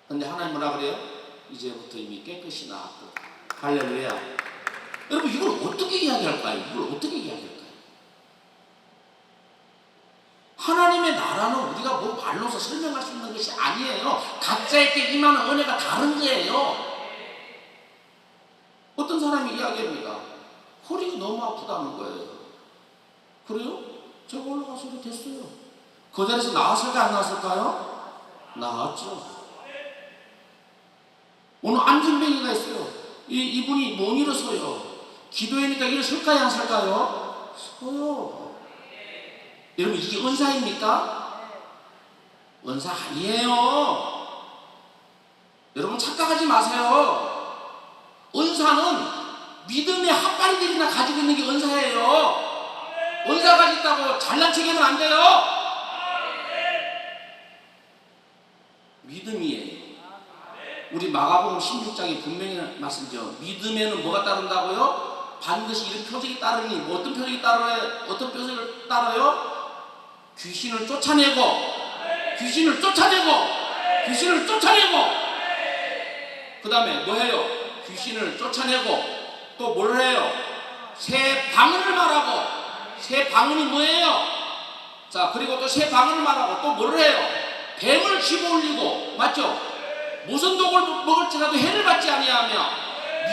근데 하나님 뭐라 그래요? 이제부터 이미 깨끗이 나았고. 할렐루야. 여러분 이걸 어떻게 이야기할까요? 이걸 어떻게 이야기할까요? 하나님의 나라는 우리가 뭐 말로서 설명할 수 있는 것이 아니에요. 각자에게 임하는 은혜가 다른 거예요. 어떤 사람이 이야기합니다. 허리가 너무 아프다는 거예요. 그래요? 제가 올라가서 이렇게 됐어요. 그 자리에서 나왔을까 안 나왔을까요? 나왔죠. 오늘 안진뱅이가 있어요. 이분이 못 일어서요. 기도하니까 일어설까요 안 설까요? 서요. 여러분 이게 은사입니까? 은사 아니에요. 여러분 착각하지 마세요. 은사는 믿음의 핫바리들이나 가지고 있는 게 은사예요. 은사 가졌다고 잘난 척하면 안 돼요. 믿음이에요. 우리 마가복음 16장에 분명히 말씀드려. 믿음에는 뭐가 따른다고요? 반드시 이런 표적이 따르니, 뭐 어떤 표적이 따라요? 어떤 표적을 따라요? 귀신을 쫓아내고, 귀신을 쫓아내고, 귀신을 쫓아내고, 그 다음에 뭐 해요? 귀신을 쫓아내고, 또 뭘 해요? 새 방언을 말하고, 새 방언이 뭐예요? 자, 그리고 또 새 방언을 말하고, 또 뭘 해요? 뱀을 집어 올리고, 맞죠? 무슨 독을 먹을지라도 해를 받지 아니하며,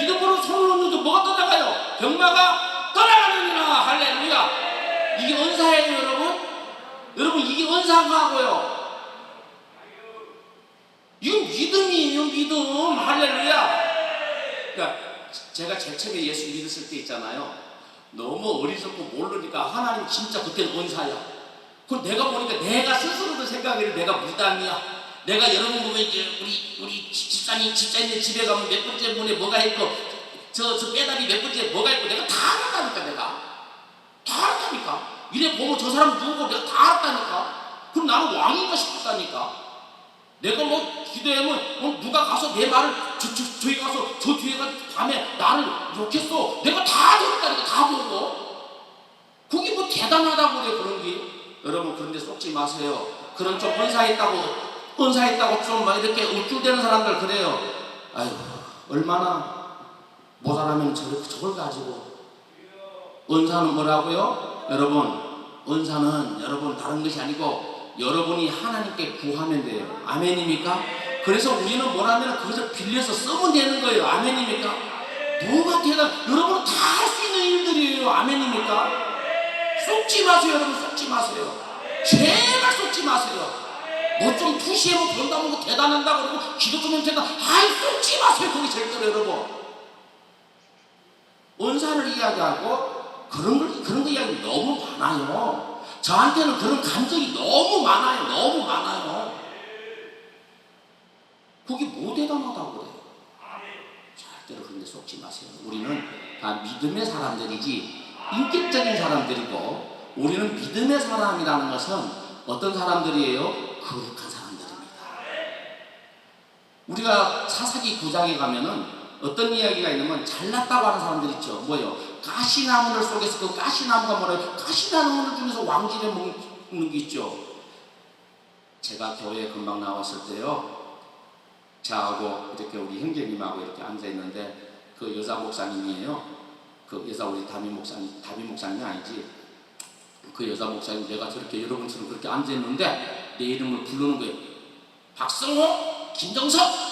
믿음으로 손을 놓는도 뭐가 떠나가요? 병마가 떠나가느니라. 할렐루야. 이게 은사예요, 여러분. 여러분 이게 은사가고요. 이거 믿음이에요, 믿음. 할렐루야. 그러니까 제가 제일 처음에 예수 믿었을 때 있잖아요. 너무 어리석고 모르니까 하나님 진짜 그때는 은사야. 그럼 내가 보니까 내가 스스로도 생각해요. 내가 무당이야. 내가 여러분 보면 이제 우리 집사님 집에 가면 몇 번째 문에 뭐가 있고 저 빼다리 몇 번째 뭐가 있고 내가 다 알았다니까. 내가 다 알았다니까. 이래 보면 저 사람 누구고 내가 다 알았다니까. 그럼 나는 왕인가 싶었다니까. 내가 뭐 기도하면 누가 가서 내 말을 저기 가서 저 뒤에 가서 밤에 나를 욕했어. 내가 다 들었다니까. 다 보고. 그게 뭐 대단하다고 그래. 그런 게. 여러분 그런데 속지 마세요. 그런 좀 은사했다고 좀 막 이렇게 우쭐대는 사람들 그래요. 아유 얼마나 모자라면 저걸 가지고. 은사는 뭐라고요? 여러분 은사는 여러분 다른 것이 아니고 여러분이 하나님께 구하면 돼요. 아멘입니까? 그래서 우리는 뭐라면 그것을 빌려서 쓰면 되는 거예요. 아멘입니까? 뭐가 여러분은 다 할 수 있는 일들이에요. 아멘입니까? 속지 마세요. 여러분 속지 마세요. 제발 속지 마세요. 뭐 좀 투시하면 본다고 뭐 대단한다 그러고 기도 좀 하면 된다. 아이 속지 마세요. 거기 절대로 여러분. 은사를 이야기하고 그런 거 이야기 너무 많아요. 저한테는 그런 감정이 너무 많아요. 너무 많아요. 그게 뭐 대단하다고 그래요. 절대로 그런 데 속지 마세요. 우리는 다 믿음의 사람들이지 인격적인 사람들이고, 우리는 믿음의 사람이라는 것은 어떤 사람들이에요? 거룩한 사람들입니다. 우리가 사사기 9장에 가면은 어떤 이야기가 있냐면, 잘났다고 하는 사람들 있죠. 뭐예요? 가시나무를 속에서 그 가시나무가 뭐래요? 가시나무를 중에서 왕지를 먹는 게 있죠. 제가 교회에 금방 나왔을 때요, 저하고 이렇게 우리 형제님하고 이렇게 앉아 있는데, 그 여자 목사님이에요. 그 여자 우리 담임 목사님이 아니지. 그 여자 목사님, 내가 저렇게 여러분처럼 그렇게 앉아 있는데 내 이름을 부르는 거예요. 박성호, 김정석.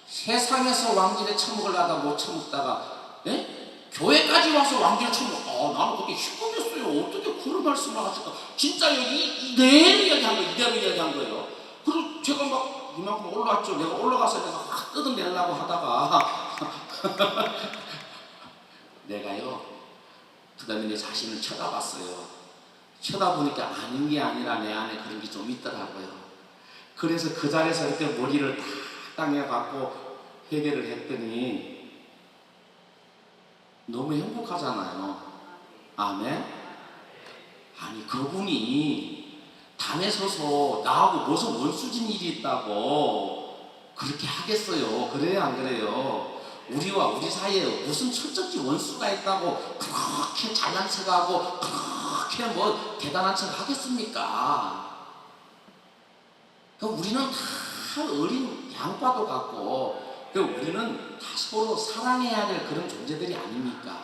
세상에서 왕길에 처먹으려다 못 처먹다가, 예? 교회까지 와서 왕길에 처먹어. 나는 그게 흉흉했어요. 어떻게 그런 말씀을 하실까? 진짜 이대로 이야기한 거예요. 이대로 이야기한 거예요. 그리고 제가 막 이만큼 올라왔죠. 내가 올라가서 내가 확 뜯어내려고 하다가 내가요, 그 다음에 내 자신을 쳐다봤어요. 쳐다보니까 아닌 게 아니라 내 안에 그런 게 좀 있더라고요. 그래서 그 자리에서 이렇게 머리를 딱 땅에 박고 해결을 했더니 너무 행복하잖아요. 아멘? 아니, 그분이 담에 서서 나하고 무슨 원수진 일이 있다고 그렇게 하겠어요? 그래요, 안 그래요? 우리와 우리 사이에 무슨 철저히 원수가 있다고 그렇게 잘난 척하고 그렇게 뭐 대단한 척 하겠습니까? 우리는 다 어린 양과도 같고, 우리는 다 서로 사랑해야 될 그런 존재들이 아닙니까?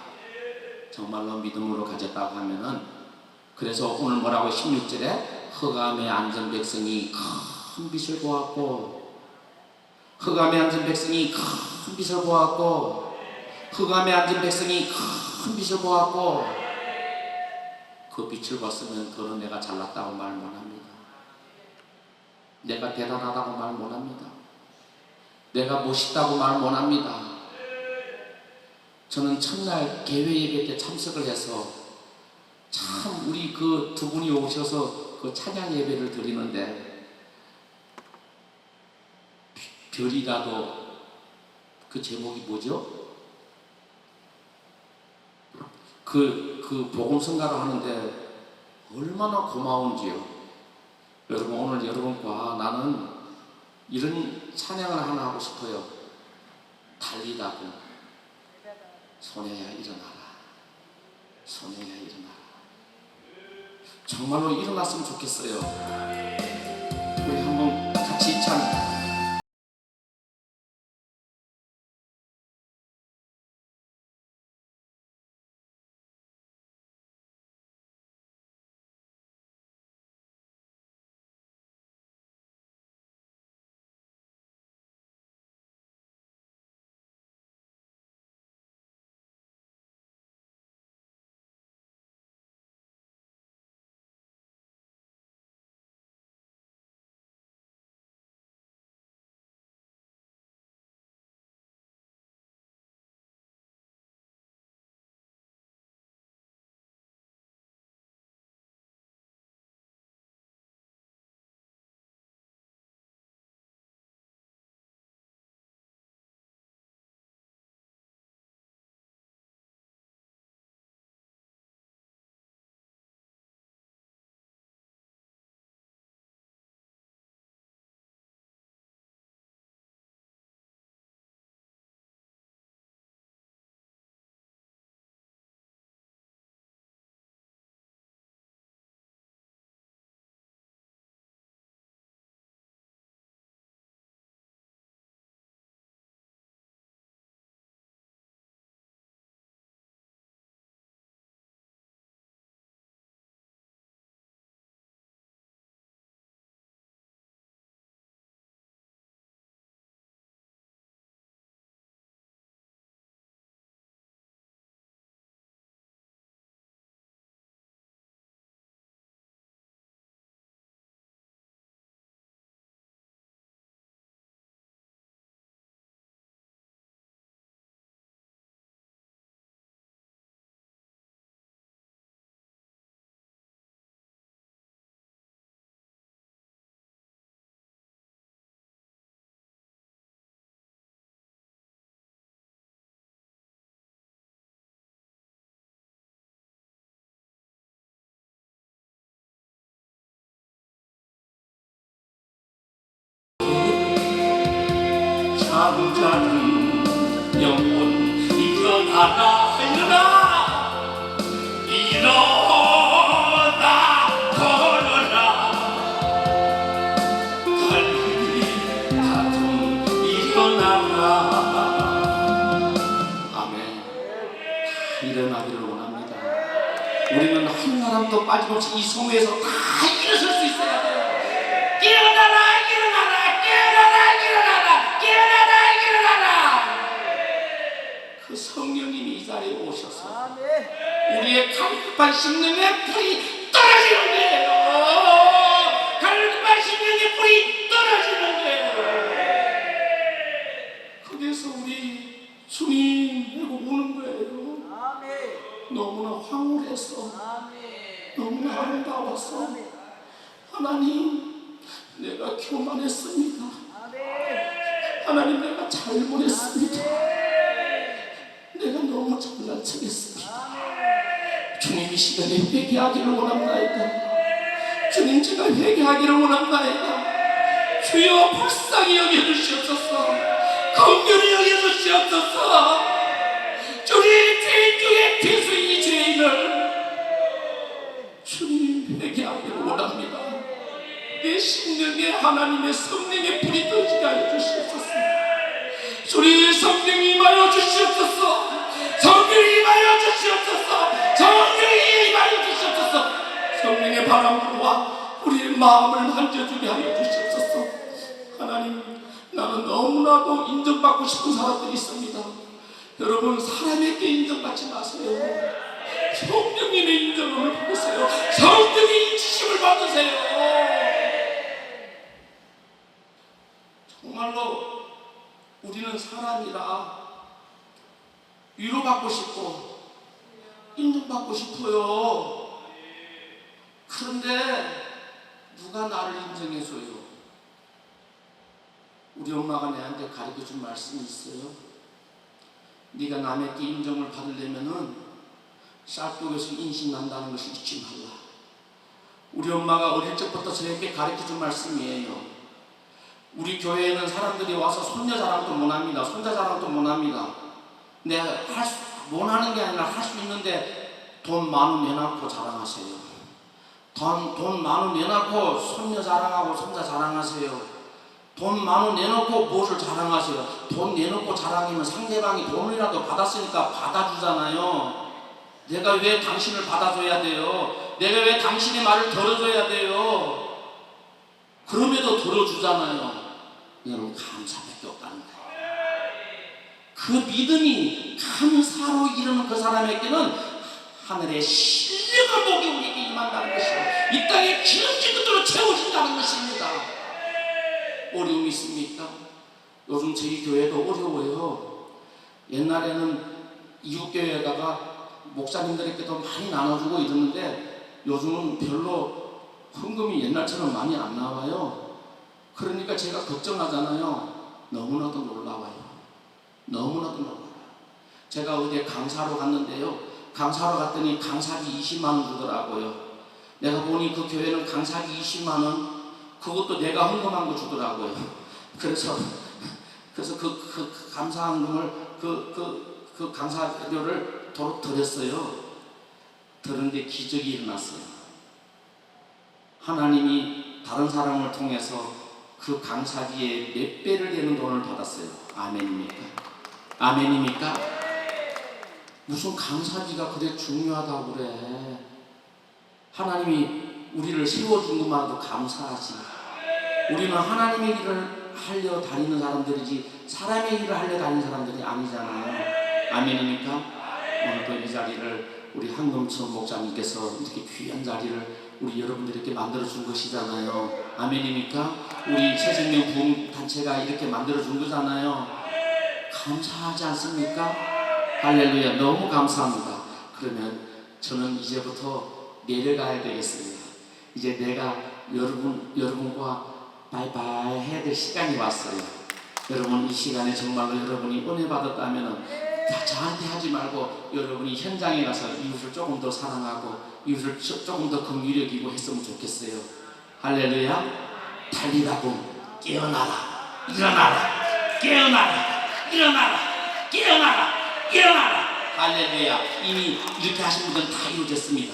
정말로 믿음으로 가졌다고 하면은, 그래서 오늘 뭐라고 16절에 흑암에 앉은 백성이 큰 빛을 보았고, 흑암에 앉은 백성이 큰 빛을 보았고, 흑암에 앉은 백성이 큰 빛을 보았고, 그 빛을 봤으면 그는 내가 잘났다고 말 못합니다. 내가 대단하다고 말 못합니다. 내가 멋있다고 말 못합니다. 저는 첫날 개회 예배 때 참석을 해서 참 우리 그 두 분이 오셔서 그 찬양 예배를 드리는데, 별이라도, 그 제목이 뭐죠? 그 복음 선가를 하는데 얼마나 고마운지요. 여러분, 오늘 여러분과 나는 이런 찬양을 하나 하고 싶어요. 달리다고 소녀야 일어나라. 소녀야 일어나라. 정말로 일어났으면 좋겠어요. 우리 한번 같이 찬 잠자는 영혼 일어나라 일어나 걸어라 갈릴리 가좀 일어나라. 아멘. 일어나기를 원합니다. 우리는 한 사람도 빠짐없이 이 성회에서 다 일어설 수 있어야 돼요. 일어나라 일어나라 일어나라 일어나라 일어나라 일어나라. 그 성령님이 이 자리에 오셔서 우리의 갈급한 심령의 불이 떨어지는 거예요. 갈급한 심령의 불이 떨어지는 거예요. 거기서 우리 주님 하고 우는 거예요. 너무나 황홀해서 너무나 아름다워서 하나님 내가 교만했습니다. 하나님 내가 잘못했습니다. 내가 너무 잘난 척했습니다. 주님 이 시간에 회개하기를 원합나이다. 주님 제가 회개하기를 원합나이다. 주여 불쌍히 여겨주시옵소서. 긍휼히 여겨주시옵소서. 주님 죄인 중에 괴수인 이 죄인을 주님 회개하기를 원합니다. 내 심령에 하나님의 성령의 불이 떠지게 하여 주시옵소서. 주님 성령이 임하여 주시옵소서. 성령이 임하여 주시옵소서. 성령이 임하여 주시옵소서. 성령의 바람과 우리의 마음을 만져주게 하여 주시옵소서. 하나님 나는 너무나도 인정받고 싶은 사람들이 있습니다. 여러분 사람에게 인정받지 마세요. 성령님의 인정을 받으세요. 성령의 인치심을 받으세요. 정말로 우리는 사람이라 위로받고 싶고 인정받고 싶어요. 그런데 누가 나를 인정해줘요? 우리 엄마가 내한테 가르쳐준 말씀이 있어요. 네가 남에게 인정을 받으려면은 쌀독에서 인신난다는 것을 잊지 말라. 우리 엄마가 어릴 적부터 저에게 가르쳐준 말씀이에요. 우리 교회에는 사람들이 와서 손녀 자랑도 못합니다. 손자 자랑도 못합니다. 내가 못하는 게 아니라 할 수 있는데 돈 많은 내놓고 자랑하세요. 돈 많은 내놓고 손녀 자랑하고 손자 자랑하세요. 돈 많은 내놓고 무엇을 자랑하세요. 돈 내놓고 자랑이면 상대방이 돈이라도 받았으니까 받아주잖아요. 내가 왜 당신을 받아줘야 돼요? 내가 왜 당신의 말을 들어줘야 돼요? 그럼에도 들어주잖아요. 여러분 감사밖에 없다는 거예요. 그 믿음이 감사로 이르는 그 사람에게는 하늘의 신령한 복이 우리에게 임한다는 것이고 이 땅에 기름진 것들로 채워진다는 것입니다. 어려움이 있습니까? 요즘 저희 교회도 어려워요. 옛날에는 이웃교회에다가 목사님들에게도 많이 나눠주고 이러는데 요즘은 별로 헌금이 옛날처럼 많이 안 나와요. 그러니까 제가 걱정하잖아요. 너무나도 놀라워요. 너무나도 놀라워요. 제가 어제 강사로 갔는데요. 강사로 갔더니 강사비 20만 원 주더라고요. 내가 보니 그 교회는 강사비 20만 원 그것도 내가 헌금한 거 주더라고요. 그래서 그 감사헌금을 그 강사료를 도로 드렸어요. 드렸는데 기적이 일어났어요. 하나님이 다른 사람을 통해서 그 강사비에 몇 배를 되는 돈을 받았어요. 아멘입니까? 아멘입니까? 무슨 강사비가 그래 중요하다고 그래. 하나님이 우리를 세워준 것만으로도 감사하지. 우리는 하나님의 일을 하려 다니는 사람들이지 사람의 일을 하려 다니는 사람들이 아니잖아요. 아멘입니까? 오늘도 이 자리를 우리 한금천 목사님께서 이렇게 귀한 자리를 우리 여러분들에게 만들어준 것이잖아요. 아멘입니까? 우리 새생명 부흥단체가 이렇게 만들어준 거잖아요. 감사하지 않습니까? 할렐루야. 너무 감사합니다. 그러면 저는 이제부터 내려가야 되겠습니다. 이제 내가 여러분과 바이바이 해야 될 시간이 왔어요. 여러분 이 시간에 정말로 여러분이 은혜 받았다면 다 저한테 하지 말고 여러분이 현장에 가서 이웃을 조금 더 사랑하고 이웃을 조금 더 긍휼히 여기고 했으면 좋겠어요. 할렐루야. 달리라고 깨어나라. 일어나라. 깨어나라, 일어나라, 깨어나라, 일어나라. 할렐루야. 이미 이렇게 하신 분들은 다 이루어졌습니다.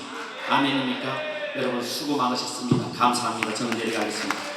아멘입니까? 여러분 수고 많으셨습니다. 감사합니다. 저는 내려가겠습니다.